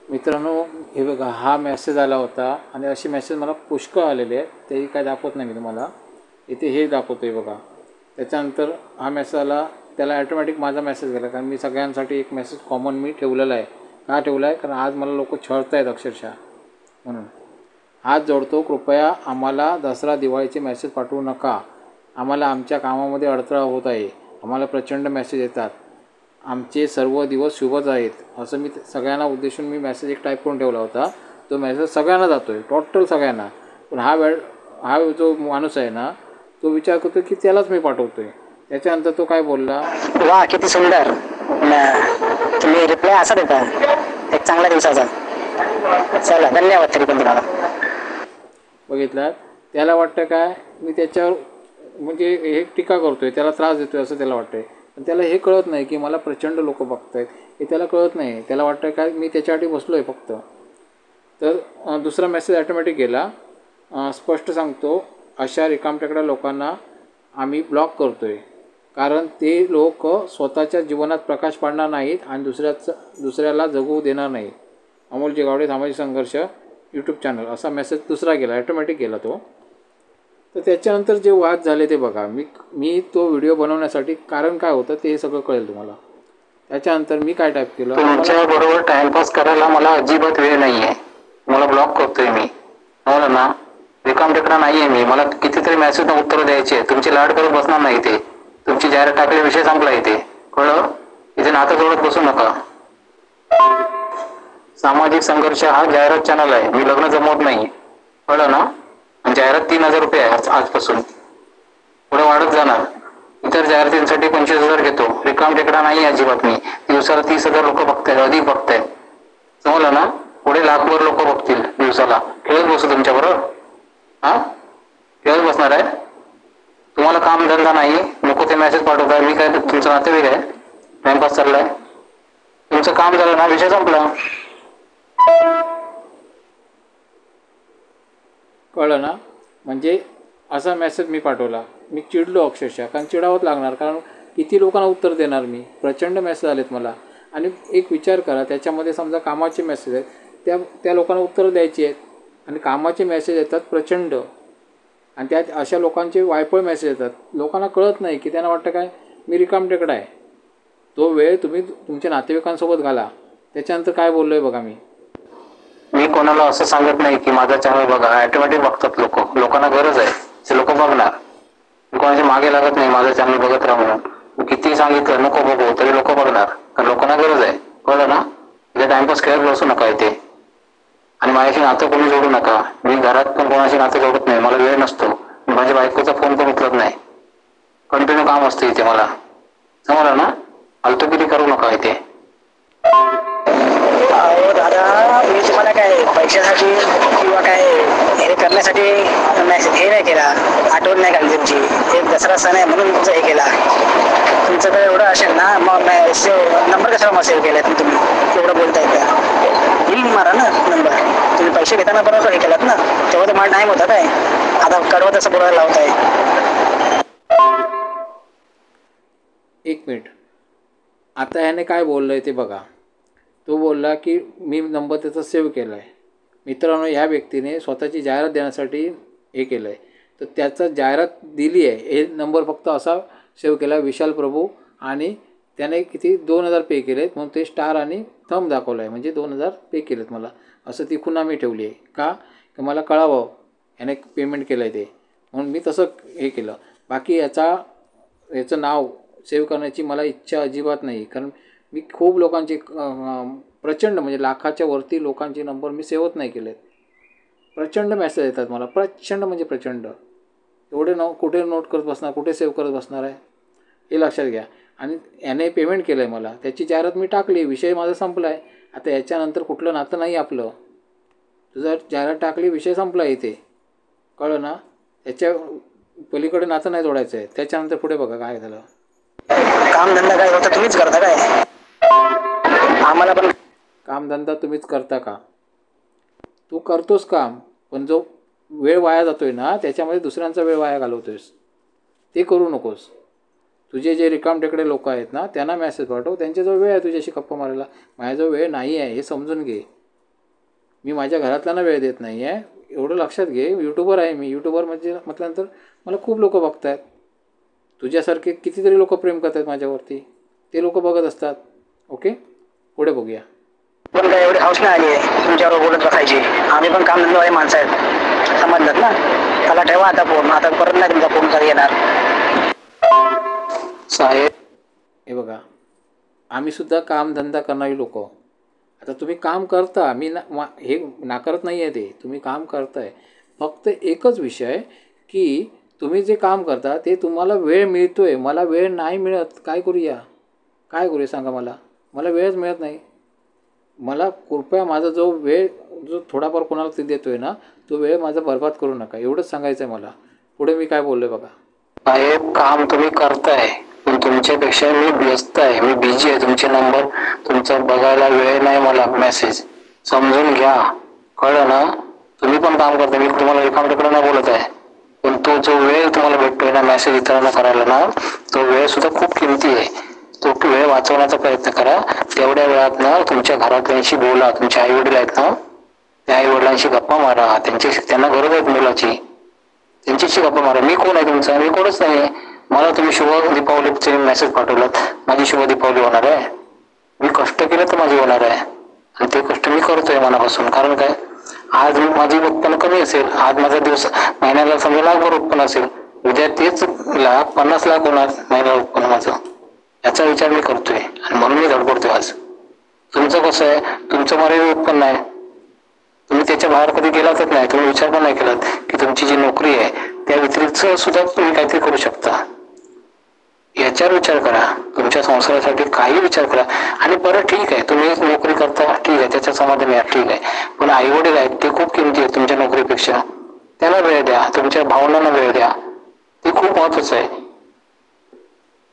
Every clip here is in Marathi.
मित्रांनो, हे बघा, हा मेसेज आला होता आणि असे मेसेज मला पुष्कळ आलेले आहेत. तेही काय दाखवत नाही मी तुम्हाला. इथे हे दाखवतो आहे बघा. त्याच्यानंतर हा मेसेज आला, त्याला ॲटोमॅटिक माझा मेसेज गेला, कारण मी सगळ्यांसाठी एक मेसेज कॉमन मी ठेवलेला आहे. का ठेवला आहे? कारण आज मला लोक छळत आहेत अक्षरशः. म्हणून हात जोडतो, कृपया आम्हाला दसरा दिवाळीचे मेसेज पाठवू नका. आम्हाला आमच्या कामामध्ये अडथळा होत आहे. आम्हाला प्रचंड मेसेज येतात. आमचे सर्व दिवस शुभच आहेत. असं मी सगळ्यांना उद्देशून मी मेसेज एक टाईप करून ठेवला होता. तो मेसेज सगळ्यांना जातो आहे, टोटल सगळ्यांना. पण हा जो माणूस आहे ना, तो विचार करतो की त्यालाच मी पाठवतो आहे. त्याच्यानंतर तो काय बोलला, वा किती सुंदर. तुम्ही रिप्लाय असा देता एक चांगल्या दिवसाचा. चला धन्यवाद तरी पण तुम्हाला. बघितलात? त्याला वाटतं काय मी त्याच्यावर म्हणजे हे टीका करतो आहे, त्याला त्रास देतो आहे असं त्याला वाटतं आहे. पण त्याला हे कळत नाही की मला प्रचंड लोक बघत आहेत, हे त्याला कळत नाही. त्याला वाटतं काय मी त्याच्यासाठी बसलो आहे फक्त. तर दुसरा मेसेज ॲटोमॅटिक गेला. स्पष्ट सांगतो, अशा रिकामटेकड्या लोकांना आम्ही ब्लॉक करतो आहे, कारण ते लोक स्वतःच्या जीवनात प्रकाश पाडणार नाहीत आणि दुसऱ्याला जगू देणार नाहीत. अमोल जेगावडे, सामाजिक संघर्ष यूट्यूब चॅनल, असा मेसेज दुसरा गेला, ॲटोमॅटिक गेला तो. तर त्याच्यानंतर जे वाद झाले ते बघा. मी तो व्हिडिओ बनवण्यासाठी कारण काय होतं ते सगळं कळेल तुम्हाला. त्याच्यानंतर मी काय टाईप केलं, तुमच्या बरोबर टाइमपास करायला मला अजिबात वेळ नाहीये. मला ब्लॉक करतोय मी. हो ना, रिकामटेकडा नाहीये मी. मला कितीतरी मेसेज उत्तर द्यायचे. तुमची लाड करत बसणार नाही ते. तुमची जाहिरात टाकलेला विषय संपला इथे. कळलं? इथे नातं जोडत बसू नका. सामाजिक संघर्ष हा जाहिरात चॅनल आहे. मी लग्न जमवत नाही. कळलं ना? जाहिरात 3,000 रुपये आहे आजपासून. पुढे वाढत जाणार. इतर जाहिरातींसाठी 25,000 घेतो. रिकामटेकडा नाही अजिबात मी. दिवसाला 30,000 लोक बघतायत, अधिक बघतायत. समजलं ना? पुढे लाखभर लोक बघतील दिवसाला. खेळत बसू तुमच्याबरोबर? हा, खेळत बसणार आहे? तुम्हाला काम धंदा नाही, नको ते मेसेज पाठवताय. मी काय तुमचं नातेवाईक आहे? टाइमपास चाललाय. तुमचं काम झालं ना, विषय संपला. कळलं ना? म्हणजे असा मेसेज मी पाठवला. मी चिडलो अक्षरशः, कारण चिडावंच लागणार, कारण किती लोकांना उत्तर देणार मी. प्रचंड मेसेज आलेत मला. आणि एक विचार करा, त्याच्यामध्ये समजा कामाचे मेसेज आहेत, त्या लोकांना उत्तरं द्यायची आहेत. आणि कामाचे मेसेज येतात प्रचंड, आणि त्यात अशा लोकांचे वायफळ मेसेज येतात. लोकांना कळत नाही की त्यांना वाटतं काय मी रिकामटेकडा आहे. तो वेळ तुम्ही तुमच्या नातेवाईकांसोबत घाला. त्याच्यानंतर काय बोललो आहे बघा, मी कोणाला असं सांगत नाही की माझा चॅनल बघा. ॲटोमॅटिक बघतात लोक. लोकांना गरज आहे, ते लोक बघणार. मी कोणाच्या मागे लागत नाही माझा चॅनल बघत राहा म्हणून. मी किती सांगितलं नको बघू तरी लोक बघणार, कारण लोकांना गरज आहे. कळलं ना? इथे टाइमपास खेळत बसू नका इथे. आणि माझ्याशी नातं कोणी जोडू नका. मी घरात पण कोणाशी नातं जोडत नाही. मला वेळ नसतो. माझ्या बायकोचा फोन पण उचलत नाही. कंटिन्यू काम असतं इथे मला. समजलं ना? फालतूगिरी करू नका इथे. अहो दादा, मी तुम्हाला काय पैशासाठी किंवा काय हे करण्यासाठी मेसेज हे नाही केला. आठवण नाही काढली तुमची. एक दसरा सण आहे म्हणून तुमचं हे केला. तुमचं तर एवढं असेल ना, मग नंबर कशाला सेव्ह केलाय तुम्ही? एवढं बोलताय का? बिल मारा ना नंबर. तुम्ही पैसे घेताना बरोबर हे केलात ना, तेव्हा तर मला टाईम होता काय? आता कडवं तसं बोलायला लावताय. एक मिनिट. आता ह्याने काय बोललं आहे ते बघा. तो बोलला की मी नंबर त्याचा सेव्ह केला आहे. मित्रांनो, ह्या व्यक्तीने स्वतःची जाहिरात देण्यासाठी हे केलं आहे. तर त्याचा जाहिरात दिली आहे, हे नंबर फक्त असा सेव्ह केला, विशाल प्रभू. आणि त्याने किती 2,000 पे केले आहेत, म्हणून ते स्टार आणि थंब दाखवलं आहे, म्हणजे 2,000 पे केलेत मला. असं ती खुणा मी ठेवली आहे का, की मला कळावं याने पेमेंट केलं आहे ते, म्हणून मी तसं हे केलं. बाकी याचं नाव सेव्ह करण्याची मला इच्छा अजिबात नाही, कारण मी खूप लोकांची प्रचंड म्हणजे लाखाच्या वरती लोकांचे नंबर मी सेव्हच नाही केलेत. प्रचंड मेसेज येतात मला, प्रचंड म्हणजे प्रचंड. एवढे कुठे नोट करत बसणार, कुठे सेव्ह करत बसणार आहे, हे लक्षात घ्या. आणि याने पेमेंट केलं आहे मला, त्याची जाहिरात मी टाकली, विषय माझा संपला आहे. आता याच्यानंतर कुठलं नातं नाही आपलं. तुझं जाहिरात टाकली, विषय संपला इथे. कळलं ना? त्याच्या पलीकडे नातं नाही जोडायचं आहे. त्याच्यानंतर पुढे बघा काय झालं. कामधंदा काय होता तुम्हीच करता काय? आम्हाला पण कामधंदा तुम्हीच करता का? तू करतोस काम, पण जो वेळ वाया जातोय ना, त्याच्यामध्ये दुसऱ्यांचा वेळ वाया घालवतोयस. ते करू नकोस. तुझे जे रिकामटेकडे लोक आहेत ना, त्यांना मेसेज पाठव. त्यांच्याजवळ वेळ आहे तुझ्याशी गप्पा मारायला. माझ्याजवळ वेळ नाही आहे हे समजून घे. मी माझ्या घरातल्यांना वेळ देत नाही आहे, एवढं लक्षात घे. यूट्यूबर आहे मी. यूट्यूबर म्हणजे म्हटल्यानंतर मला खूप लोक बघत आहेत. तुझ्यासारखे कितीतरी लोक प्रेम करत आहेत माझ्यावरती, ते लोक बघत असतात. ओके, पुढे बघूया. पण काय एवढी हौस नाही आली आहे तुमच्यावर बोलत बसायची. आम्ही पण काम धंदेवाले माणसं आहेत, समजलं ना. त्याला ठेवा आता फोन, आता परत नाही तुमचा फोन कधी येणार. साहेब हे बघा, आम्ही सुद्धा कामधंदा करणारी लोक. आता तुम्ही काम करता, मी हे नाकारत नाही आहे, ते तुम्ही काम करताय. फक्त एकच विषय की तुम्ही जे काम करता ते तुम्हाला वेळ मिळतो आहे, मला वेळ नाही मिळत. काय करूया, काय करूया सांगा. मला वेळच मिळत नाही. मला कृपया माझा जो वेळ, जो थोडाफार कोणाला ते देतो आहे ना, तो वेळ माझा बरबाद करू नका, एवढंच सांगायचं आहे मला. पुढे मी काय बोललो बघा. साहेब, काम तुम्ही करताय, पण तुमच्यापेक्षा मी व्यस्त आहे, मी बिझी आहे. तुमचे नंबर तुमचा बघायला वेळ नाही मला. मेसेज समजून घ्या, कळलं ना. तुम्ही पण काम करता, मी तुम्हाला रिकामटेकडे नाही बोलत आहे, पण तो जो वेळ तुम्हाला भेटतोय ना मेसेज इतरांना करायला ना, तो वेळ सुद्धा खूप किमती आहे. तो वेळ वाचवण्याचा प्रयत्न करा. तेवढ्या वेळात ना तुमच्या घरातल्यांशी बोला. तुमचे आई वडील आहेत ना, त्या आई वडिलांशी गप्पा मारा. त्यांना गरज आहे मुलाची, त्यांच्याशी गप्पा मारा. मी कोण आहे तुमचा? मी कोणच नाही. मला तुम्ही शुभ दीपावलीचे मेसेज पाठवलात, माझी शुभ दीपावली होणार आहे. मी कष्ट केलं तर माझी होणार आहे, आणि ते कष्ट मी करतोय मनापासून. कारण काय, आज माझी उत्पन्न कमी असेल, आज माझा दिवस महिन्याला समजा लाखभर उत्पन्न असेल, उद्या तेच 50 लाख होणार महिन्याला उत्पन्न माझं. याचा विचार मी करतोय, आणि म्हणून मी धडपडतोय आज. तुमचं कसं आहे, तुमचं मर्यादित उत्पन्न आहे, तुम्ही त्याच्या बाहेर कधी गेलातच नाही. तुम्ही विचार पण नाही केलात की तुमची जी नोकरी आहे त्या व्यतिरिक्त सुद्धा तुम्ही काहीतरी करू शकता. याच्यावर विचार करा, तुमच्या संसारासाठी काही विचार करा. आणि बरं ठीक आहे, तुम्ही नोकरी करता, ठीक आहे, त्याच्या समाधान आहे, ठीक आहे, पण आई वडील आहेत ते खूप किमती आहेत तुमच्या नोकरीपेक्षा. त्यांना वेळ द्या, तुमच्या भावनांना वेळ द्या, ते खूप महत्वाचं आहे.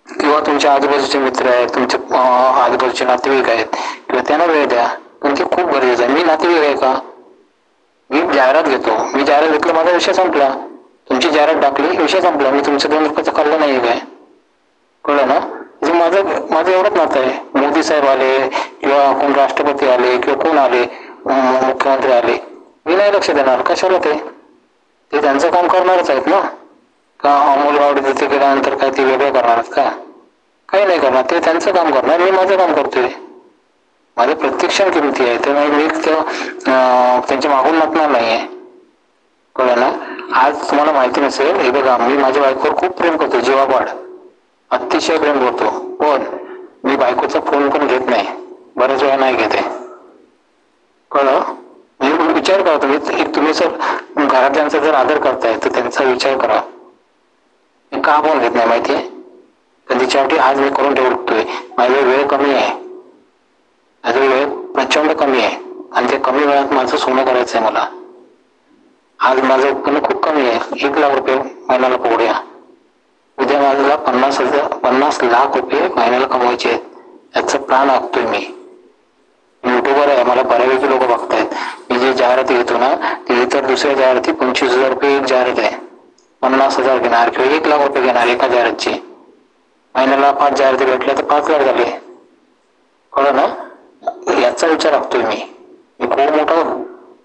किंवा तुमच्या आजूबाजूचे मित्र आहेत, तुमचे आजूबाजूचे नातेवाईक आहेत, किंवा त्यांना वेळ द्या, पण ते खूप गरजेचं आहे. मी नातेवाईक आहे का? मी जाहिरात घेतो, मी जाहिरात घेतलं, माझा विषय संपला. तुमची जाहिरात टाकली, विषय संपला. मी तुमचं 2 रुपयाचं खाल्लं नाही काय, कळलं ना. माझं एवढंच नातं आहे. मोदी साहेब आले, किंवा कोण राष्ट्रपती आले, किंवा कोण आले, मुख्यमंत्री आले, मी नाही लक्ष देणार. कशाला? ते त्यांचं काम करणारच आहेत ना. का अमोल गावडे तिथे गेल्यानंतर काय ते वेगळं करणार आहेत का? काही नाही करणार, ते त्यांचं काम करणार, मी माझं काम करतोय. माझं प्रत्येक क्षण किमती आहे, त्यामुळे मी त्यांच्या मागून लागणार नाहीये, कळलं ना. आज तुम्हाला माहिती नसेल, हे बघा, मी माझ्या बायकोवर खूप प्रेम करतो, जीवापाड, अतिशय प्रेम करतो, पण मी बायकोचा फोन पण घेत नाही, बऱ्याच वेळा नाही घेते, कळलं. म्हणजे विचार करा तुम्ही जर घरातल्यांचा जर आदर करताय तर त्यांचा विचार करा. मी का फोन घेत नाही माहितीये? तर तिच्यासाठी आज मी करून ठेवतोय. माझा वेळ कमी आहे, माझा वेळ प्रचंड कमी आहे, आणि त्या कमी वेळात माझं सोनं करायचं आहे मला. आज माझं उत्पन्न खूप कमी आहे, 1 लाख रुपये महिन्याला पकडूया. उद्या माझ्याला 50 लाख रुपये महिन्याला कमवायचे आहेत. याचं प्लॅन आखतोय मी. युट्यूबर आहे, मला बऱ्यापैकी लोक बघतायत. मी जी जाहिराती घेतो ना, ती इतर दुसऱ्या जाहिराती 25,000 रुपये एक जाहिरात आहे, 50,000 घेणार किंवा 1 लाख रुपये घेणार एका जाहिरातची. महिन्याला 5 जाहिराती भेटल्या तर 5 लाख झाले, कळलं ना. याचा विचार आखतोय मी खूप मोठा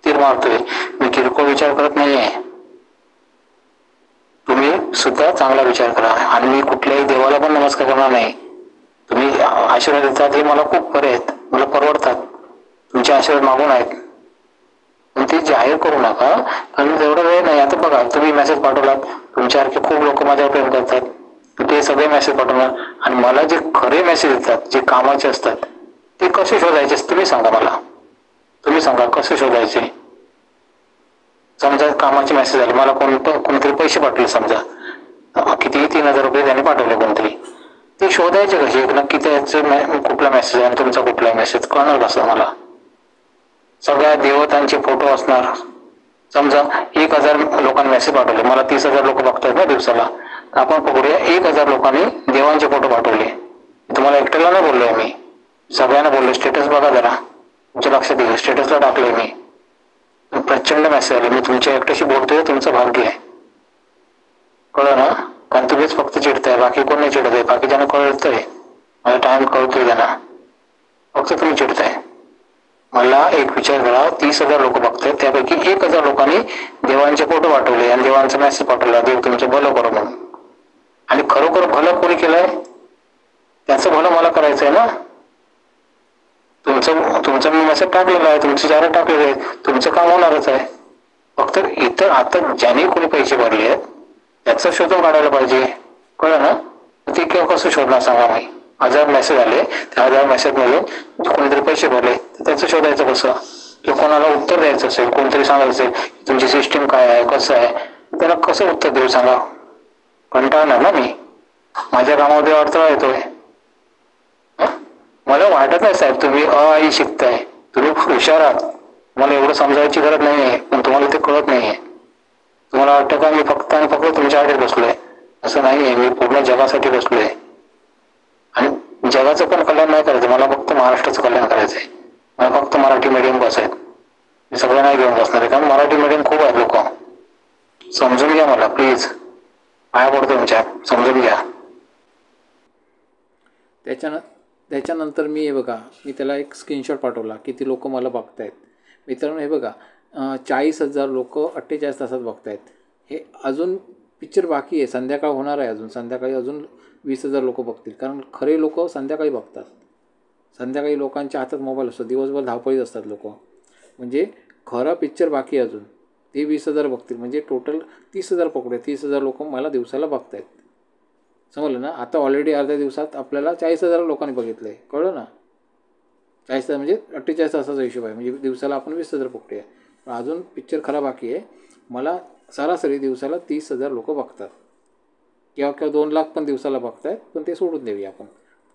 तीर मारतोय. मी किरकोळ विचार करत नाहीये. तुम्ही सुद्धा चांगला विचार करा. आणि मी कुठल्याही देवाला पण नमस्कार करणार नाही. तुम्ही आशीर्वाद देतात हे मला खूप बरे आहेत, मला परवडतात, तुमचे आशीर्वाद मागून आहेत, पण ते जाहीर करू नका, कारण तेवढा वेळ नाही. आता बघा, तुम्ही मेसेज पाठवलात, तुमच्यासारखे खूप लोक माझ्यावर प्रेम करतात, ते सगळे मेसेज पाठवणार, आणि मला जे खरे मेसेज येतात, जे कामाचे असतात, ते कसे शोधायचे तुम्ही सांगा मला. तुम्ही सांगा कसे शोधायचे. समजा कामाचे मेसेज आले, मला कोणतरी पैसे पाठवले, समजा किती 3,000 रुपये त्याने पाठवले कोणतरी, ते शोधायचे कसे, नक्की त्याचं कुठला मेसेज आहे, तुमचा कुठला मेसेज कळणार कसं मला. सगळ्या देवतांचे फोटो असणार. समजा 1,000 लोकांनी मेसेज पाठवले, मला 30,000 लोक बघतात ना दिवसाला, आपण पकडूया 1,000 लोकांनी देवांचे फोटो पाठवले. तुम्हाला एकट्याला नाही बोललोय मी, सगळ्यांना बोललोय. स्टेटस बघा जरा, तुमच्या लक्षात येईल, स्टेटसला टाकलोय मी. प्रचंड मेसेज आले. मी तुमच्या एकट्याशी बोलतोय, तुमचं भाग्य आहे, कळलं ना. कारण तुम्हीच फक्त चिडताय, बाकी कोण नाही चिडत आहे. बाकीच्यांना कळतंय, मला टाइम कळतोय त्यांना, फक्त तुम्ही चिडताय. मला एक विचार करा, 30,000 लोक बघतात, त्यापैकी 1,000 लोकांनी देवांचे फोटो पाठवले आणि देवांचा मेसेज पाठवला, देव तुमचं भलं करो म्हणून. आणि खरोखर भलं कोणी केलंय? त्याचं भलं मला करायचं आहे ना. तुमचं मी मेसेज टाकलेला आहे, तुमची जाहिरात टाकलेली आहे, तुमचं काम होणारच आहे. फक्त इतर आता ज्याने कोणी पैसे भरले आहेत त्याचं शोधून काढायला पाहिजे. कळलं ना. ते किंवा कसं शोधणार सांगा. मी 1000 मेसेज आले, त्या 1000 मेसेजमध्ये कोणीतरी पैसे भरले तर त्याचं शोधायचं कसं? किंवा कोणाला उत्तर द्यायचं असेल, कोणतरी सांगायचं असेल तुमची सिस्टीम काय आहे, कसं आहे, त्याला कसं उत्तर देऊ सांगा. कंटाळणार ना मी. माझ्या कामामध्ये अडथळा येतोय. मला वाटत नाही साहेब तुम्ही आई शिकताय, तुम्ही हुशार आहात, मला एवढं समजायची गरज नाही आहे, पण तुम्हाला ते कळत नाही आहे. तुम्हाला वाटतं का मी फक्त आणि फक्त तुमच्यासाठी बसलोय? असं नाही आहे. मी पूर्ण जगासाठी बसलोय आणि जगाचं पण कल्याण नाही करायचं, मला फक्त महाराष्ट्राचं कल्याण करायचं आहे. मला फक्त मराठी मीडियम बसायत. मी सगळं नाही घेऊन बसणार आहे, कारण मराठी मीडियम खूप आहेत लोक. समजून घ्या मला प्लीज, पाया पडतो तुमच्या, समजून घ्या. त्याच्यानंतर मी हे बघा, मी त्याला एक स्क्रीनशॉट पाठवला, किती लोक मला बघतायत. मित्रांनो हे बघा, 40,000 लोक 48 तासात बघतायत. हे अजून पिक्चर बाकी आहे, संध्याकाळ होणार आहे, अजून संध्याकाळी अजून 20,000 लोक बघतील. कारण खरे लोक संध्याकाळी बघतात. संध्याकाळी लोकांच्या हातात मोबाईल असतो, दिवसभर धावपळीत असतात लोक. म्हणजे खरा पिक्चर बाकी आहे अजून, ते 20,000 बघतील. म्हणजे टोटल 30,000 पकडूया, 30,000 लोक मला दिवसाला बघतायत. समजलं ना. आता ऑलरेडी अर्ध्या दिवसात आपल्याला 40,000 लोकांनी बघितलं आहे. कळलं ना. 40,000 म्हणजे 48 तासाचा हिशोब आहे, म्हणजे दिवसाला आपण 20,000 पकडूया. पण अजून पिक्चर खरा बाकी आहे. मला सरासरी दिवसाला 30,000 लोक बघतात, किंवा 2 लाख पण दिवसाला बघत आहेत. पण ते सोडून देऊया आपण,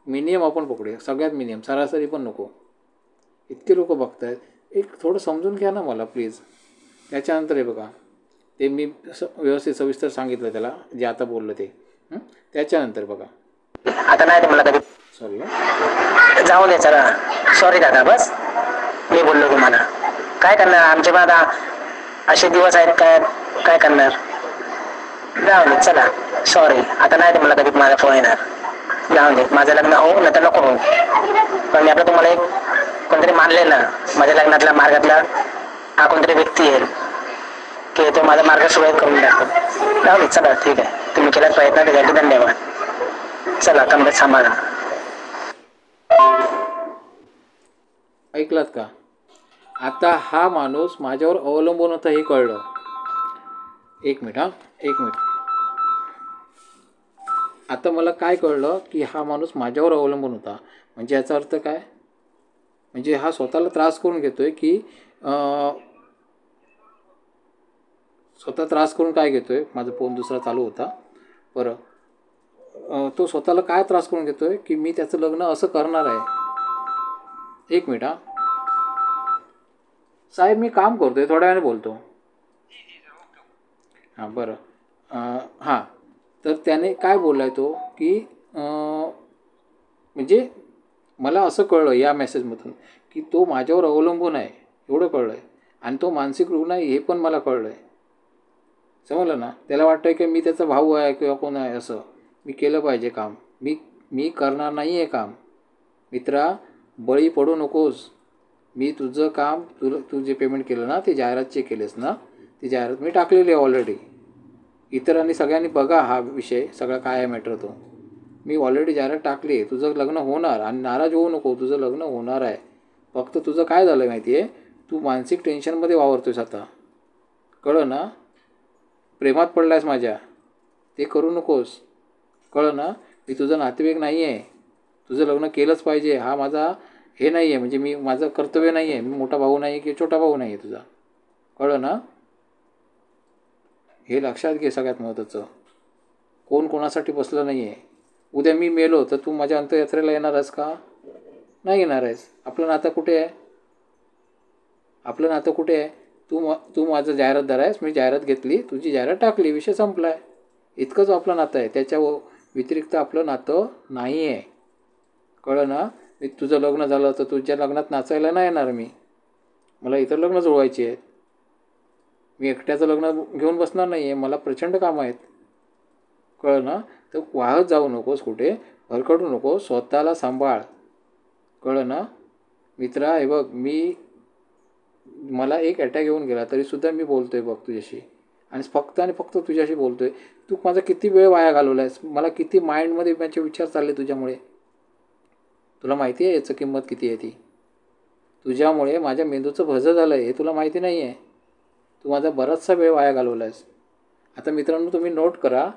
मिनिमम आपण पकडूया, सगळ्यात मिनिमम, सरासरी पण नको. इतके लोक बघत आहेत, एक थोडं समजून घ्या ना मला प्लीज. त्याच्यानंतर हे बघा, ते मी व्यवस्थित सविस्तर सांगितलं त्याला, जे आता बोललं ते. त्याच्यानंतर बघा, आता नाही मला कधी सॉरी जाऊ दे, चला सॉरी दादा, बस मी बोललो तुम्हाला. काय करणार, आमचे पण आता असे दिवस आहेत, काय करणार. जाऊ दे, चला सॉरी. आता नाही मला कधी माझा फोन येणार. जाऊ दे, माझं लग्न हो ना तर नको हो, पण मी आपलं तुम्हाला एक कोणतरी मानले ना, माझ्या लग्नातल्या मार्गातला हा कोणतरी व्यक्ती आहे की तो माझा मार्ग सुरळीत करून टाकतो. जाऊ दे, चला ठीक आहे, तुम्ही केलाच प्रयत्न, त्यासाठी धन्यवाद. चला तब्येत सांभाळा. ऐकलात का. आता हा माणूस माझ्यावर अवलंबून होता हे कळलं. एक मिनिट. आता मला काय कळलं की हा माणूस माझ्यावर अवलंबून होता. म्हणजे याचा अर्थ काय, म्हणजे हा स्वतःला त्रास करून घेतोय की स्वतः त्रास करून काय घेतोय. माझा फोन दुसरा चालू होता. बरं, तो स्वतःला काय त्रास करून घेतोय की मी त्याचं लग्न असं करणार आहे. एक मिनिट साहेब, मी काम करतोय, थोड्या वेळाने बोलतो. हां बरं. हां, तर त्याने काय बोलला आहे तो की म्हणजे मला असं कळलं या मेसेजमधून की तो माझ्यावर अवलंबून आहे, एवढं कळलं आहे. आणि तो मानसिक रुग्ण आहे हे पण मला कळलं आहे. समजलं ना. त्याला वाटतं आहे की मी त्याचा भाऊ आहे किंवा कोण आहे, असं मी केलं पाहिजे काम. मी करणार नाही आहे काम. मित्रा, बळी पडू नकोस. मी तुझं काम, तू जे पेमेंट केलं ना, ते जाहिरातचे केलेस ना, ती जाहिरात मी टाकलेली आहे ऑलरेडी. इतरांनी सगळ्यांनी बघा हा विषय सगळा काय आहे मॅटर तो. मी ऑलरेडी जाहिरात टाकली आहे. तुझं लग्न होणार, आणि नाराज होऊ नको, तुझं लग्न होणार आहे. फक्त तुझं काय झालं माहिती आहे, तू मानसिक टेन्शनमध्ये वावरतोयस आता. कळलं ना. प्रेमात पडलायस माझ्या, ते करू नकोस. कळलं ना. मी तुझं नातेवाईक नाही आहे. तुझं लग्न केलंच पाहिजे हा माझा हे नाही आहे, म्हणजे मी माझं कर्तव्य नाही आहे. मी मोठा भाऊ नाही आहे की छोटा भाऊ नाही आहे तुझा. कळलं ना. हे लक्षात घे. सगळ्यात महत्त्वाचं, कोण कोणासाठी बसलं नाही आहे. उद्या मी मेलो तर तू माझ्या अंत्ययात्रेला येणार आहेस का? नाही येणार आहेस. आपलं नातं कुठे आहे? आपलं नातं कुठे आहे? तू माझं जाहिरातदार आहेस, मी जाहिरात घेतली, तुझी जाहिरात टाकली, विषय संपला आहे. इतकंच आपलं नातं आहे. त्याच्या व्यतिरिक्त आपलं नातं नाही आहे. कळलं ना. मी तुझं लग्न झालं तर तुझ्या लग्नात नाचायला नाही येणार मी. मला इतर लग्न जुळवायची आहेत. मी एकट्याचं लग्न घेऊन बसणार नाही आहे. मला प्रचंड कामं आहेत. कळलं ना. तर वाहत जाऊ नकोस कुठे, भरकटू नकोस, स्वतःला सांभाळ. कळलं ना. मित्रा हे बघ, मला एक अटॅक येऊन गेला तरीसुद्धा मी बोलतो आहे बघ तुझ्याशी, आणि फक्त तुझ्याशी बोलतो आहे. तू माझा किती वेळ वाया घालवला आहेस, मला किती माइंडमध्ये माझे विचार चालले तुझ्यामुळे. तुला माहिती आहे याचं किंमत किती आहे ती. तुझ्यामुळे माझ्या मेंदूचं भजं झालं आहे हे तुला माहिती नाही आहे. तू माझा बराचसा वेळ वाया घालवला आहेस. आता मित्रांनो तुम्ही नोट करा,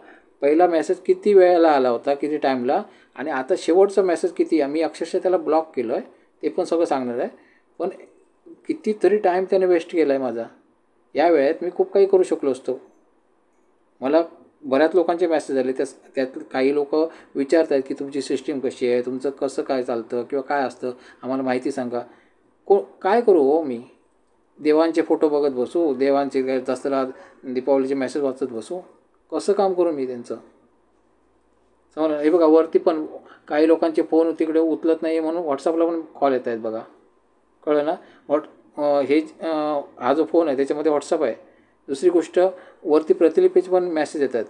पहिला मेसेज किती वेळेला आला होता, किती टाईमला, आणि आता शेवटचा मेसेज किती आहे. मी अक्षरशः त्याला ब्लॉक केलं आहे, ते पण सगळं सांगणार आहे. पण कितीतरी टाईम त्याने वेस्ट केला आहे माझा. या वेळेत मी खूप काही करू शकलो असतो. मला बऱ्याच लोकांचे मेसेज आले, त्यात काही लोक विचारत आहेत की तुमची सिस्टीम कशी आहे, तुमचं कसं काय चालतं किंवा काय असतं, आम्हाला माहिती सांगा. काय करू हो मी? देवांचे फोटो बघत बसू, देवांचे दसरा दीपावलीचे मेसेज वाचत बसू? कसं काम करू मी त्यांचं? समजा हे बघा, वरती पण काही लोकांचे फोन तिकडे उचलत नाही म्हणून व्हॉट्सअपला पण कॉल येत आहेत बघा, कळलं ना. हा जो फोन आहे त्याच्यामध्ये व्हॉट्सअप आहे. दुसरी गोष्ट, वरती प्रतिलिपीचे पण मेसेज येतात.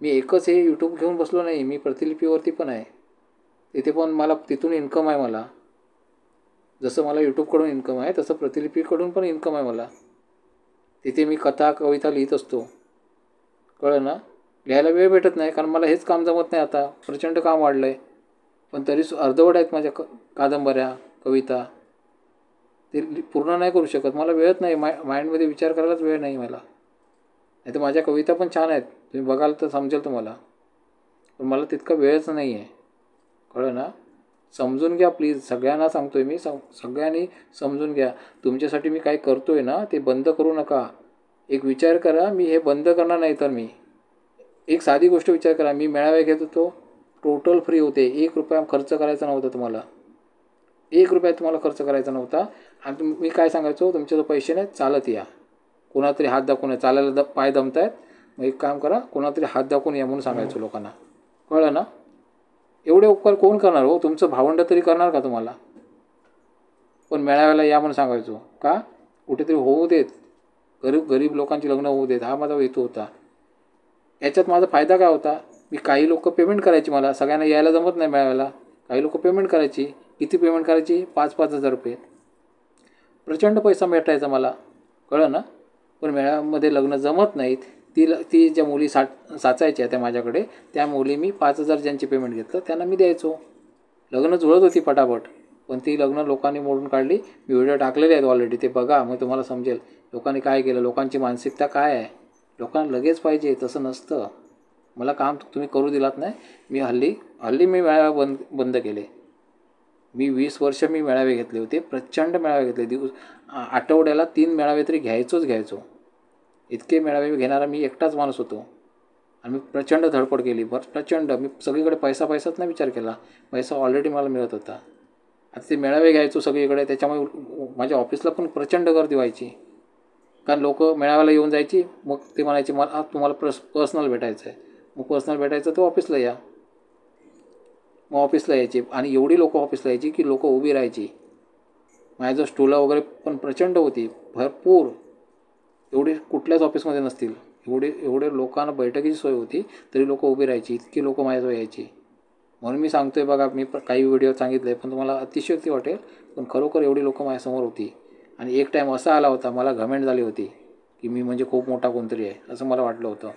मी एकच हे यूट्यूब घेऊन बसलो नाही, मी प्रतिलिपीवरती पण आहे. तिथे पण मला तिथून इन्कम आहे. मला जसं मला यूट्यूबकडून इन्कम आहे तसं प्रतिलिपीकडून पण इन्कम आहे मला. तिथे मी कथा कविता लिहित असतो, कळलं ना. लिहायला वेळ भेटत नाही कारण मला हेच काम जमत नाही. आता प्रचंड काम वाढलं आहे, पण तरी अर्धवट आहेत माझ्या कादंबऱ्या कविता, ते पूर्ण नाही करू शकत. मला वेळच नाही, माइंडमध्ये विचार करायलाच वेळ नाही मला. नाही तर माझ्या कविता पण छान आहेत, तुम्ही बघाल तर समजेल तुम्हाला, पण मला तितका वेळच नाही आहे, कळलं ना. समजून घ्या प्लीज, सगळ्यांना सांगतो आहे मी, सगळ्यांनी समजून घ्या. तुमच्यासाठी मी काय करतो आहे ना ते बंद करू नका. एक विचार करा, मी हे बंद करणार नाही तर मी एक साधी गोष्ट विचार करा, मी मेळावे घेत होतो, टोटल फ्री होते, 1 रुपया खर्च करायचा नव्हता तुम्हाला, 1 रुपया तुम्हाला खर्च करायचा नव्हता. आणि मी काय सांगायचो, तुमचे जो पैसे नाही चालत या, कोणातरी हात दाखवून या, चालायला पाय दमत आहेत, मग एक काम करा, कोणातरी हात दाखवून या म्हणून सांगायचो लोकांना, कळलं ना. एवढे उपकार कोण करणार हो? तुमचं भावंड तरी करणार का तुम्हाला? पण मेळाव्याला या म्हणून सांगायचो का? कुठेतरी होऊ देत, गरीब लोकांची लग्न होऊ देत, हा माझा हेतू होता. याच्यात माझा फायदा काय होता? मी काही लोक पेमेंट करायची, मला सगळ्यांना यायला जमत नाही मेळाव्याला, काही लोक पेमेंट करायची. किती पेमेंट करायची? 5,000 रुपये. प्रचंड पैसा भेटायचा मला, कळलं ना. पण मेळाव्यामध्ये लग्न जमत नाहीत, ती ज्या मुली साचायच्या त्या माझ्याकडे, त्या मुली मी 5,000 ज्यांची पेमेंट घेतलं त्यांना मी द्यायचो. लग्न जुळत होती पटापट, पण ती लग्न लोकांनी मोडून काढली. मी व्हिडिओ टाकलेले आहेत ऑलरेडी, ते बघा, मग तुम्हाला समजेल लोकांनी काय केलं, लोकांची मानसिकता काय आहे. लोकांना लगेच पाहिजे, तसं नसतं. मला काम तुम्ही करू दिलात नाही. मी हल्ली मी मेळावे बंद केले. मी 20 वर्ष मी मेळावे घेतले होते, प्रचंड मेळावे घेतले. आठवड्याला 3 मेळावे तरी घ्यायचो. इतके मेळावे घेणारा मी एकटाच माणूस होतो, आणि मी प्रचंड धडपड केली, प्रचंड. मी सगळीकडे पैसाच नाही विचार केला, पैसा ऑलरेडी मला मिळत होता. आता ते मेळावे घ्यायचो सगळीकडे, त्याच्यामुळे माझ्या ऑफिसला पण प्रचंड गर्दी व्हायची. कारण लोक मेळाव्याला येऊन जायची, मग ते म्हणायचे मला तुम्हाला पर्सनल भेटायचं आहे. मग पर्सनल भेटायचं तर ऑफिसला या. मग ऑफिसला यायचे, आणि एवढी लोक ऑफिसला यायची की लोक उभी राहायची. माझ्याजवळ स्टूला वगैरे पण प्रचंड होती, भरपूर. एवढे कुठल्याच ऑफिसमध्ये नसतील, एवढे लोकांना बैठकीची सोय होती, तरी लोक उभी राहायची, इतकी लोक माझ्याजवळ यायची. म्हणून मी सांगतो आहे बघा, मी काही व्हिडिओ सांगितले पण तुम्हाला अतिशयोक्ती वाटेल, पण खरोखर एवढी लोक माझ्यासमोर होती. आणि एक टाईम असा आला होता, मला घमेंट झाली होती की मी म्हणजे खूप मोठा कोणतरी आहे असं मला वाटलं होतं.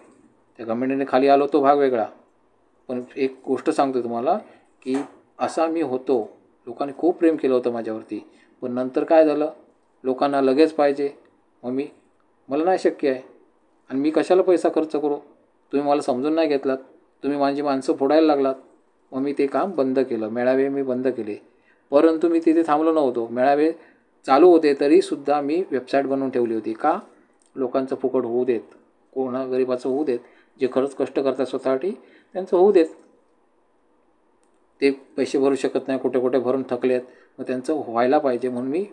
त्या घमेंडीने खाली आलो तो भाग वेगळा, पण एक गोष्ट सांगतो तुम्हाला की असा मी होतो. लोकांनी खूप प्रेम केलं होतं माझ्यावरती, पण नंतर काय झालं, लोकांना लगेच पाहिजे, मग मला नाही शक्य आहे, आणि मी कशाला पैसा खर्च करू? तुम्ही मला समजून नाही घेतलात, तुम्ही माझी माणसं फोडायला लागलात. मग मी ते काम बंद केलं, मेळावे मी बंद केले. परंतु मी तिथे थांबलो नव्हतो, मेळावे चालू होते तरीसुद्धा मी वेबसाईट बनवून ठेवली होती. का? लोकांचं फुकट होऊ देत, कोणा गरिबाचं होऊ देत, जे खरंच कष्ट करतात स्वतःसाठी त्यांचं होऊ देत. ते पैसे भरू शकत नाही, कुठे भरून थकलेत, मग त्यांचं व्हायला पाहिजे म्हणून मी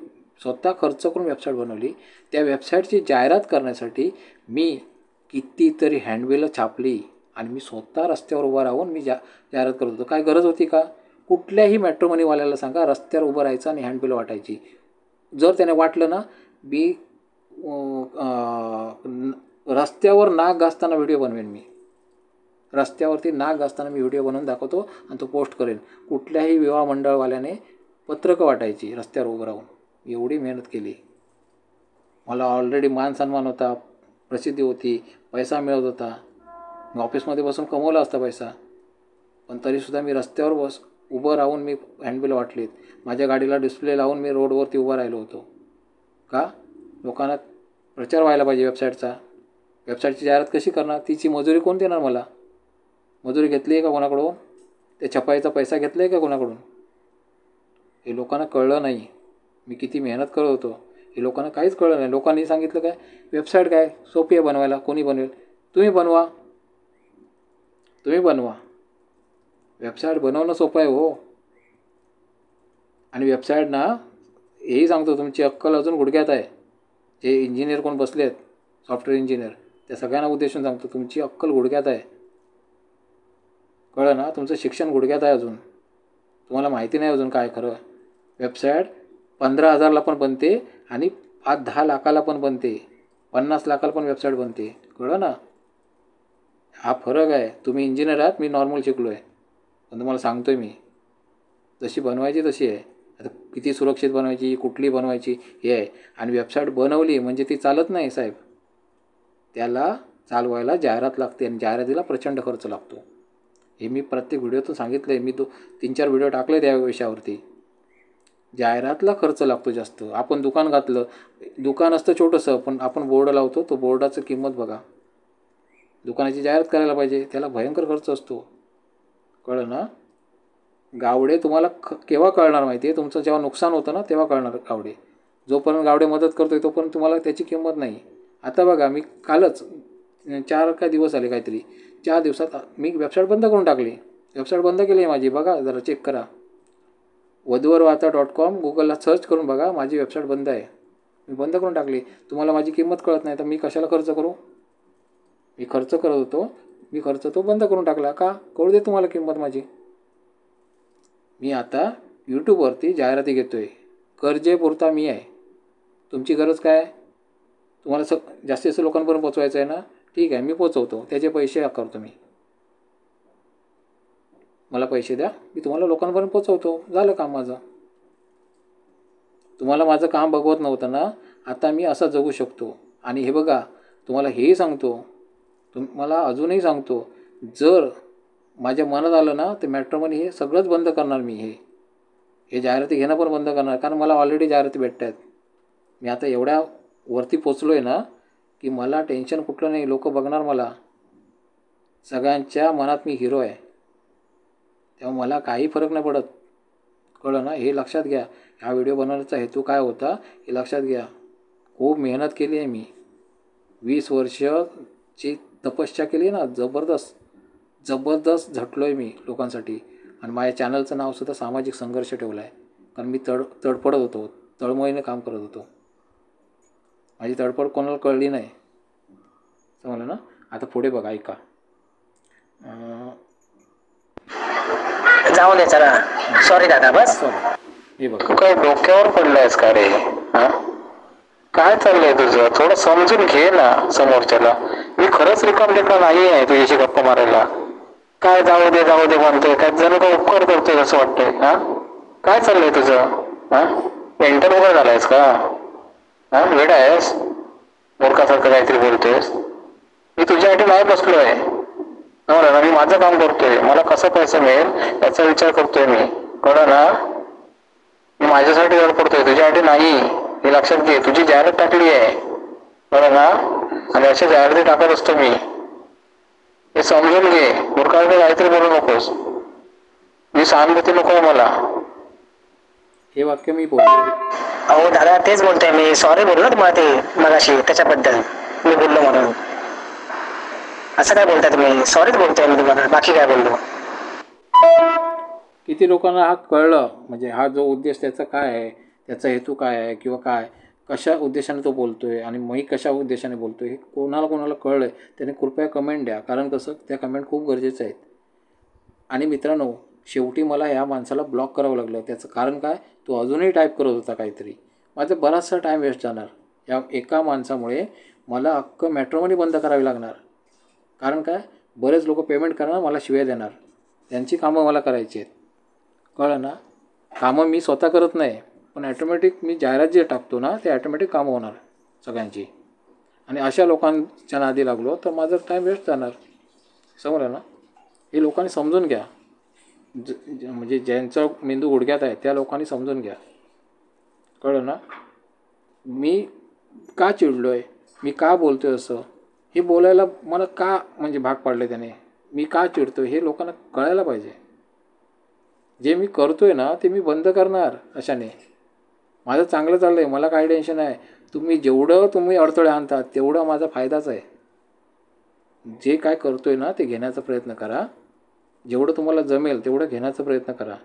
स्वतः खर्च करून वेबसाईट बनवली. त्या वेबसाईटची जाहिरात करण्यासाठी मी कितीतरी हँडबिलं छापली, आणि मी स्वतः रस्त्यावर उभं राहून मी जाहिरात करत होतो. काय गरज होती का? कुठल्याही मेट्रो मनीवाल्याला सांगा, रस्त्यावर उभं राहायचं आणि हँडबिलं वाटायची. जर त्याने वाटलं ना, मी रस्त्यावर नाक घासताना व्हिडिओ बनवेन. मी रस्त्यावरती नाक घासताना मी व्हिडिओ बनवून दाखवतो आणि तो पोस्ट करेन. कुठल्याही विवाह मंडळवाल्याने पत्रकं वाटायची रस्त्यावर उभं राहून. एवढी मेहनत केली. मला ऑलरेडी मान सन्मान होता, प्रसिद्धी होती, पैसा मिळत होता. मी ऑफिसमध्ये बसून कमवला असता पैसा, पण तरीसुद्धा मी रस्त्यावर उभं राहून मी हँडबिल वाटलीत. माझ्या गाडीला डिस्प्ले लावून मी रोडवरती उभा राहिलो होतो. का? लोकांना प्रचार व्हायला पाहिजे वेबसाईटचा. वेबसाईटची जाहिरात कशी करणार? तिची मजुरी कोण देणार मला? मजुरी घेतली आहे का कोणाकडून? ते छपाईचा पैसा घेतला आहे का कोणाकडून? हे लोकांना कळलं नाही. मी किती मेहनत करत होतो हे लोकांना काहीच कळलं नाही. लोकांनी सांगितलं काय, वेबसाईट काय सोपी आहे बनवायला, कोणी बनवेल, तुम्ही बनवा. वेबसाईट बनवणं सोपं आहे हो. आणि वेबसाईट ना, हेही सांगतो, तुमची अक्कल अजून गुडघ्यात आहे. जे इंजिनियर कोण बसले आहेत, सॉफ्टवेअर इंजिनियर, त्या सगळ्यांना उद्देशून सांगतो, तुमची अक्कल गुडघ्यात आहे. कळलं ना? तुमचं शिक्षण गुडघ्यात आहे अजून. तुम्हाला माहिती नाही अजून काय खरं. वेबसाईट 15,000ला पण बनते आणि 5-10 लाखाला पण बनते, 50 लाखाला पण वेबसाईट बनते. कळलं ना? हा फरक आहे. तुम्ही इंजिनियर आहात, मी नॉर्मल शिकलो आहे, पण तुम्हाला सांगतो आहे मी, जशी बनवायची तशी आहे. आता किती सुरक्षित बनवायची, कुठली बनवायची हे आहे. आणि वेबसाईट बनवली म्हणजे ती चालत नाही साहेब. त्याला चालवायला जाहिरात लागते आणि जाहिरातीला प्रचंड खर्च लागतो. हे मी प्रत्येक व्हिडिओतून सांगितलं आहे. मी 3-4 व्हिडिओ टाकले त्या विषयावरती. जाहिरातला खर्च लागतो जास्त. आपण दुकान घातलं, दुकान असतं छोटंसं, पण आपण बोर्ड लावतो, तो बोर्डाचं किंमत बघा. दुकानाची जाहिरात करायला पाहिजे, त्याला भयंकर खर्च असतो. कळलं ना? गावडे तुम्हाला केव्हा कळणार माहिती आहे? तुमचं जेव्हा नुकसान होतं ना तेव्हा कळणार गावडे. जोपर्यंत गावडे मदत करतोय तोपर्यंत तुम्हाला त्याची किंमत नाही. आता बघा, मी कालच 4 काय दिवस झाले काहीतरी, 4 दिवसात मी वेबसाईट बंद करून टाकली. वेबसाईट बंद केली आहे माझी. बघा जरा चेक करा. वधूवरवार्ता.com गुगलला सर्च करून बघा, माझी वेबसाईट बंद आहे. मी बंद करून टाकली. तुम्हाला माझी किंमत कळत नाही तर मी कशाला खर्च करू? मी खर्च करत होतो, मी खर्च तो बंद करून टाकला. का? कळू दे तुम्हाला किंमत माझी. मी आता यूट्यूबवरती जाहिराती घेतो आहे. गरजेपुरता मी आहे. तुमची गरज काय आहे? तुम्हाला जास्तीत जास्त लोकांपर्यंत पोचवायचं आहे ना? ठीक आहे, मी पोचवतो. त्याचे पैसे करतो मी. मला पैसे द्या, मी तुम्हाला लोकांपर्यंत पोचवतो. झालं काम माझं. तुम्हाला माझं काम बघवत नव्हतं ना, आता मी असं जगू शकतो. आणि हे बघा, तुम्हाला हेही सांगतो, तुम्हाला अजूनही सांगतो, जर माझ्या मनात आलं ना तर मॅट्रिमोनी हे सगळंच बंद करणार. मी हे जाहिराती घेणं पण बंद करणार, कारण मला ऑलरेडी जाहिराती भेटत आहेत. मी आता एवढ्या वरती पोचलो आहे ना की मला टेन्शन कुठलं नाही. लोक बघणार मला. सगळ्यांच्या मनात मी हिरो आहे, तेव्हा मला काही फरक नाही पडत. कळलं ना? हे लक्षात घ्या. हा व्हिडिओ बनवण्याचा हेतू काय होता हे लक्षात घ्या. खूप मेहनत केली आहे मी. 20 वर्षची तपश्चर्या केली आहे ना, जबरदस्त झटलो आहे मी लोकांसाठी. आणि माझ्या चॅनलचं नावसुद्धा सामाजिक संघर्ष ठेवलं आहे, कारण मी तडफडत होतो, तळमळीने काम करत होतो. माझी तडफड कोणाला कळली नाही. समजलं ना? आता पुढे बघा, ऐका. जाऊ दे चला. सॉरी दादा, बस. हे बघ, तू काय डोक्यावर पडलायस का रे? काय चाललंय तुझं? थोडं समजून घे ना समोरच्याला. मी खरंच रिकाम नाही आहे तुझ्याशी गप्पा मारायला. काय जाऊ दे म्हणतोय, काय जणू काय उपकार करतोय असं वाटतंय. काय चाललंय तुझं? पेंटर वगैरे झालायस का? वेडा आहेस? मूर्खासारखं काहीतरी बोलतोयस. मी तुझ्यासाठी नाही बसलोय. ना, मी माझं काम करतोय. मला कसा पैसा मिळेल याचा विचार करतोय मी. कळलं ना? मी माझ्यासाठी धडपडतोय, तुझ्यासाठी नाही. हे लक्षात घे. तुझी जाहिरात टाकली आहे, कळलं ना? आणि अशा जाहिराती टाकत असतो मी. हे समजून घे. मूर्खासारखं काहीतरी बोलू नकोस. मी सहानुभूती नको आहे मला. हे वाक्य मी बोलतो. अहो दादा, तेच बोलतोय मी. सॉरी बोललो तुम्हाला ते मगाशी त्याच्याबद्दल मी बोललो म्हणून. असं काय बोलताय तुम्ही? सॉरीच बोलतोय मी तुम्हाला, बाकी काय बोललो? किती लोकांना हा कळलं, म्हणजे हा जो उद्देश त्याचा काय आहे, त्याचा हेतू काय आहे, किंवा काय कशा उद्देशाने तो बोलतोय आणि मी कशा उद्देशाने बोलतोय, हे कोणाला कळलं आहे त्याने कृपया कमेंट द्या. कारण कसं, त्या कमेंट खूप गरजेचं आहेत. आणि मित्रांनो, शेवटी मला या माणसाला ब्लॉक करावं लागलं. त्याचं कारण काय, तो अजूनही टाईप करत होता काहीतरी. माझा बराचसा टाईम वेस्ट जाणार. या एका माणसामुळे मला अख्खं मॅट्रिमोनी बंद करावी लागणार. कारण काय, बरेच लोक पेमेंट करणार, मला शिव्या देणार. त्यांची कामं मला करायची आहेत. कळलं ना? कामं मी स्वतः करत नाही, पण ॲटोमॅटिक मी जाहिरात जे टाकतो ना ते ॲटोमॅटिक कामं होणार सगळ्यांची. आणि अशा लोकांच्या नादी लागलो तर माझं टाईम वेस्ट जाणार. समजलं ना? हे लोकांनी समजून घ्या. म्हणजे ज्यांचा मेंदू गुडघ्यात आहे त्या लोकांनी समजून घ्या. कळलं ना? मी का चिडलो आहे, मी का बोलतो आहे असं, हे बोलायला मला का म्हणजे भाग पाडलं त्याने, मी का चिडतो हे लोकांना कळायला पाहिजे. जे मी करतो आहे ना ते मी बंद करणार अशाने. माझं चांगलं चाललं आहे, मला काही टेन्शन आहे. जेवढं तुम्ही अडथळे आणतात तेवढं माझा फायदाच आहे. जे काय करतो आहे ना ते घेण्याचा प्रयत्न करा. जेवढं तुम्हाला जमेल तेवढं घेण्याचा प्रयत्न करा.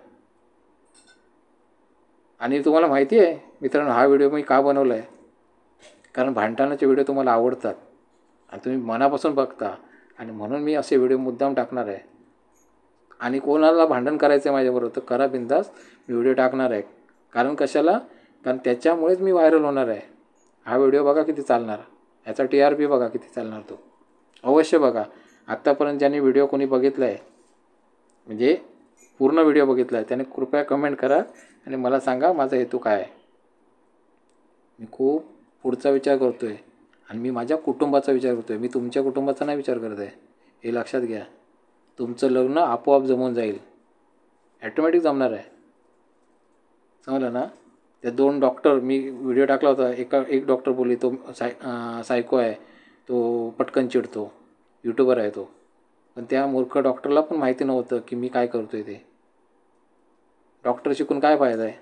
आणि तुम्हाला माहिती आहे मित्रांनो, हा व्हिडिओ मी का बनवला आहे, कारण भांडणाचे व्हिडिओ तुम्हाला आवडतात आणि तुम्ही मनापासून बघता, आणि म्हणून मी असे व्हिडिओ मुद्दाम टाकणार आहे. आणि कोणाला भांडण करायचं आहे माझ्याबरोबर तर करा बिंदास, मी व्हिडिओ टाकणार आहे. कारण कशाला, कारण त्याच्यामुळेच मी व्हायरल होणार आहे. हा व्हिडिओ बघा किती चालणार, याचा TRP बघा किती चालणार, तो अवश्य बघा. आत्तापर्यंत ज्यांनी व्हिडिओ कोणी बघितला आहे, म्हणजे पूर्ण व्हिडिओ बघितला आहे, त्याने कृपया कमेंट करा आणि मला सांगा माझा हेतू काय आहे. मी खूप पुढचा विचार करतो आहे आणि मी माझ्या कुटुंबाचा विचार करतो आहे. मी तुमच्या कुटुंबाचा नाही विचार करत आहे, हे लक्षात घ्या. तुमचं लग्न आपोआप जमून जाईल, ॲटोमॅटिक जमणार आहे. समजलं ना? त्या 2 डॉक्टर मी व्हिडिओ टाकला होता, एक डॉक्टर बोलली तो सायको आहे, तो पटकन चिडतो, यूट्यूबर आहे तो. पण त्या मूर्ख डॉक्टरला पण माहिती नव्हतं की मी काय करतो आहे ते. डॉक्टर शिकून काय फायदा आहे.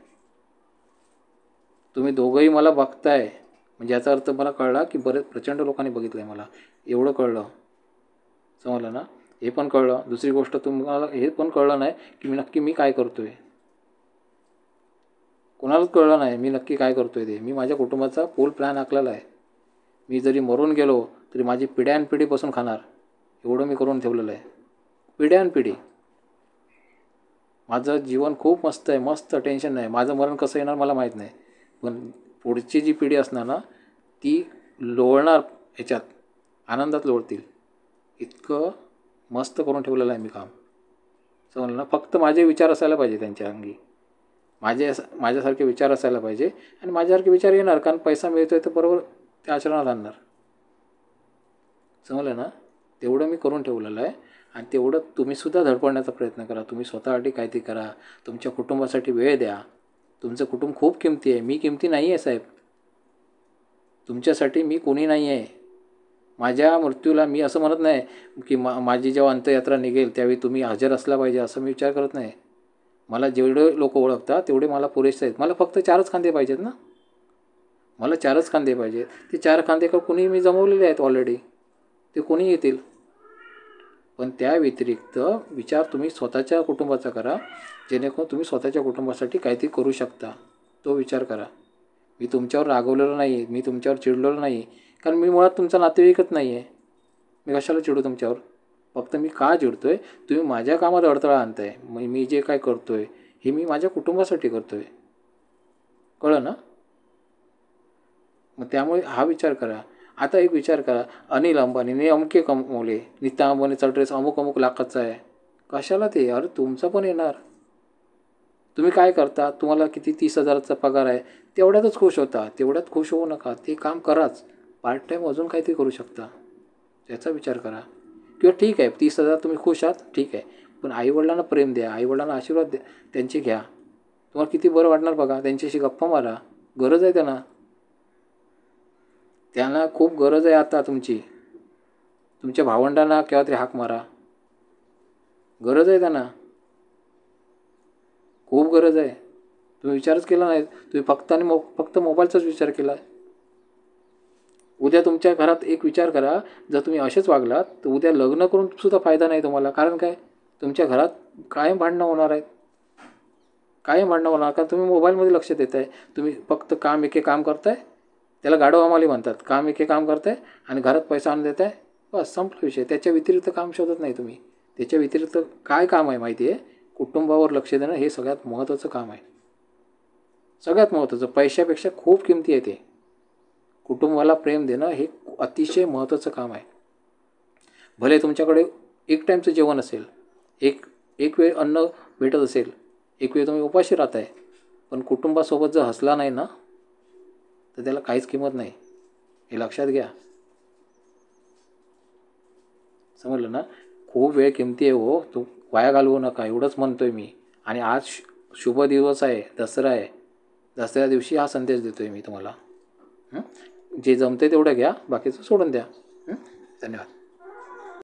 तुम्ही दोघंही मला बघताय म्हणजे याचा अर्थ मला कळला की बरेच प्रचंड लोकांनी बघितलं आहे मला, एवढं कळलं. समजलं ना? हे पण कळलं. दुसरी गोष्ट तुम्हाला हे पण कळलं नाही की मी काय करतो आहे. कोणालाच कळलं नाही मी नक्की काय करतो आहे ते. मी माझ्या कुटुंबाचा फुल प्लॅन आखलेला आहे. मी जरी मरून गेलो तरी माझी पिढ्यानपिढी बसून खाणार, एवढं मी करून ठेवलेलं आहे. पिढ्यानपिढी. माझं जीवन खूप मस्त आहे, मस्त, टेन्शन नाही. माझं मरण कसं येणार मला माहीत नाही, पण पुढची जी पिढी असणार ना ती लोळणार, ह्याच्यात आनंदात लोळतील. इतकं मस्त करून ठेवलेलं आहे मी काम. समजलं ना? फक्त माझे विचार असायला पाहिजे त्यांच्या अंगी, माझ्यासारखे विचार असायला पाहिजे. आणि माझ्यासारखे विचार येणार, कारण पैसा मिळतो आहे तर बरोबर ते आचरणात आणणार. समजलं ना? तेवढं मी करून ठेवलेलं आहे. आणि तेवढं तुम्हीसुद्धा धडपडण्याचा प्रयत्न करा. तुम्ही स्वतःसाठी काहीतरी करा, तुमच्या कुटुंबासाठी वेळ द्या. तुमचं कुटुंब खूप किमती आहे. मी किमती नाही आहे साहेब, तुमच्यासाठी मी कोणी नाही आहे. माझ्या मृत्यूला मी असं म्हणत नाही की माझी जेव्हा अंत्ययात्रा निघेल त्यावेळी तुम्ही हजर असला पाहिजे असं मी विचार करत नाही. मला जेवढे लोक ओळखतात तेवढे मला पुरेसे आहेत. मला फक्त 4च खांदे पाहिजेत ना, मला 4च खांदे पाहिजेत. ते 4 खांदे का कोणी मी जमवलेले आहेत ऑलरेडी, ते कोणी येतील. पण त्या व्यतिरिक्त विचार तुम्ही स्वतःच्या कुटुंबाचा करा, जेणेकरून तुम्ही स्वतःच्या कुटुंबासाठी काहीतरी करू शकता. तो विचार करा. मी तुमच्यावर रागवलेलो नाही, मी तुमच्यावर चिडलेलो नाही, कारण मी मुळात तुमचा नातेवाईकच नाही आहे. मी कशाला चिडू तुमच्यावर. फक्त मी का चिडतो आहे, तुम्ही माझ्या कामात अडथळा आणताय. मी जे काय करतो आहे हे मी माझ्या कुटुंबासाठी करतो आहे. कळलं ना? मग त्यामुळे हा विचार करा. आता एक विचार करा, अनिल अंबानीने अमके कमवले, नीता अंबानीचा ड्रेस अमुक लाखाचा आहे. कशाला ते? अरे तुमचा पण येणार. तुम्ही काय करता, तुम्हाला किती 30,000चा पगार आहे, तेवढ्यातच खुश होता. तेवढ्यात खुश होऊ नका, ते काम कराच. पार्ट टाईम अजून काहीतरी करू शकता, त्याचा विचार करा. किंवा ठीक आहे 30,000 तुम्ही खुश आहात, ठीक आहे, पण आईवडिलांना प्रेम द्या, आईवडिलांना आशीर्वाद द्या, त्यांचे घ्या. तुम्हाला किती बरं वाटणार बघा. त्यांच्याशी गप्पा मारा, गरज आहे त्यांना खूप गरज आहे आता तुमची. तुमच्या भावंडांना केव्हा तरी हाक मारा, गरज आहे त्यांना, खूप गरज आहे. तुम्ही विचारच केला नाही, तुम्ही फक्त मोबाईलचाच विचार केला. उद्या तुमच्या घरात एक विचार करा, जर तुम्ही असेच वागलात तर उद्या लग्न करून सुद्धा फायदा नाही तुम्हाला. कारण काय, तुमच्या घरात कायम भांडणं होणार आहेत, कायम भांडणं होणार, कारण तुम्ही मोबाईलमध्ये लक्ष देत आहे. तुम्ही फक्त एके काम करताय, त्याला गाढव हमाली म्हणतात. एके काम करताय आणि घरात पैसा आणून देत आहे, बस संपला विषय. त्याच्या व्यतिरिक्त काम शोधत नाही तुम्ही. त्याच्या व्यतिरिक्त काय काम आहे माहिती आहे? कुटुंबावर लक्ष देणं हे सगळ्यात महत्त्वाचं काम आहे. सगळ्यात महत्त्वाचं, पैशापेक्षा खूप किमती आहे ते. कुटुंबाला प्रेम देणं हे अतिशय महत्त्वाचं काम आहे. भले तुमच्याकडे एक टाईमचं जेवण असेल, एक वेळ अन्न भेटत असेल, एक वेळ तुम्ही उपाशी राहताय, पण कुटुंबासोबत जर हसला नाही ना तर त्याला काहीच किंमत नाही, हे लक्षात घ्या. समजलं ना. खूप वेळ किमती आहे हो, तो वाया घालवू नका एवढंच म्हणतोय मी. आणि आज शुभ दिवस आहे, दसरा आहे. दसऱ्या दिवशी हा संदेश देतोय मी तुम्हाला. जे जमते तेवढं घ्या, बाकीचं सोडून द्या. धन्यवाद.